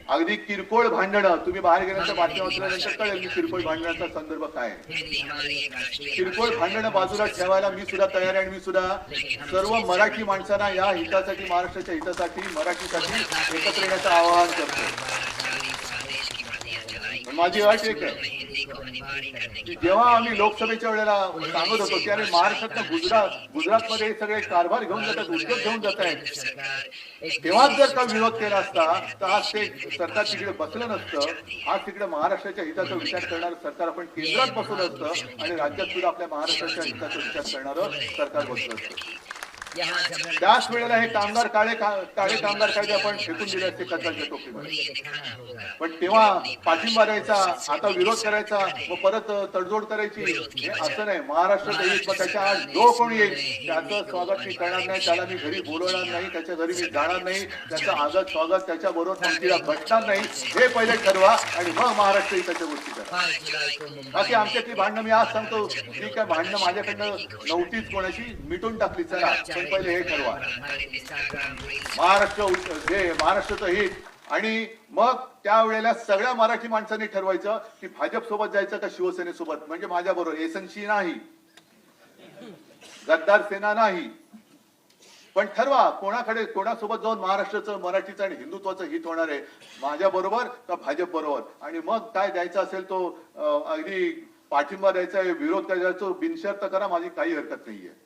अगदी किरकोळ भांडणं तुम्ही बाहेर गेल्यानंतर बातम्या वाचल्यानंतर कळेल की किरकोळ भांडणाचा संदर्भ काय आहे. किरकोळ भांडणं बाजूला ठेवायला मी सुद्धा तयार आहे आणि मी सुद्धा सर्व मराठी माणसांना या हितासाठी महाराष्ट्राच्या हितासाठी मराठीसाठी एकत्र येण्याचं आवाहन करतो. माझी अट एक आहे की जेव्हा आम्ही लोकसभेच्या वेळेला सांगत होतो की अरे महाराष्ट्रातनं गुजरातमध्ये सगळे कारभार घेऊन जातात, उद्योग घेऊन जात आहेत, तेव्हाच जर का विरोध केला असता तर आज ते सरकार तिकडे बसलं नसतं. आज तिकडे महाराष्ट्राच्या हिताचा विचार करणारं सरकार आपण केंद्रात बसवलं असतं आणि राज्यात सुद्धा आपल्या महाराष्ट्राच्या हिताचा विचार करणारं सरकार बसलं असतं. त्याच वेळेला हे काळे कामगार कायदे आपण फेकून दिले असते कचऱ्याच्या टोपलीमध्ये. पण तेव्हा पाठिंबा द्यायचा, आता विरोध करायचा, व परत तडजोड करायची, हे असं नाही. महाराष्ट्र त्याच्या आज जो कोणी येईल त्याचं स्वागत मी करणार नाही, त्याला मी घरी बोलवणार नाही, त्याच्या घरी मी जाणार नाही, त्याचं आदर स्वागत त्याच्या बरोबर पंक्तीला बसणार नाही, हे पहिले ठरवा आणि मग महाराष्ट्र त्याच्या गोष्टी करा. बाकी आमच्यातली भांडणं मी आज सांगतो, ठीक आहे, भांडणं माझ्याकडनं नव्हतीच, कोणाची मिटून टाकली, चला पहिले हे ठरवा महाराष्ट्राचं हित. आणि मग त्यावेळेला सगळ्या मराठी माणसांनी ठरवायचं की भाजप सोबत जायचं का शिवसेनेसोबत. म्हणजे माझ्या बरोबर एसएनसी नाही, गद्दार सेना नाही, पण ठरवा कोणासोबत जाऊन महाराष्ट्राचं मराठीचं आणि हिंदुत्वाचं हित होणार आहे, माझ्या बरोबर का भाजप बरोबर. आणि मग काय द्यायचा असेल तो अगदी पाठिंबा द्यायचा, विरोध करायचा, बिनशर्त करा, माझी काही हरकत नाहीये.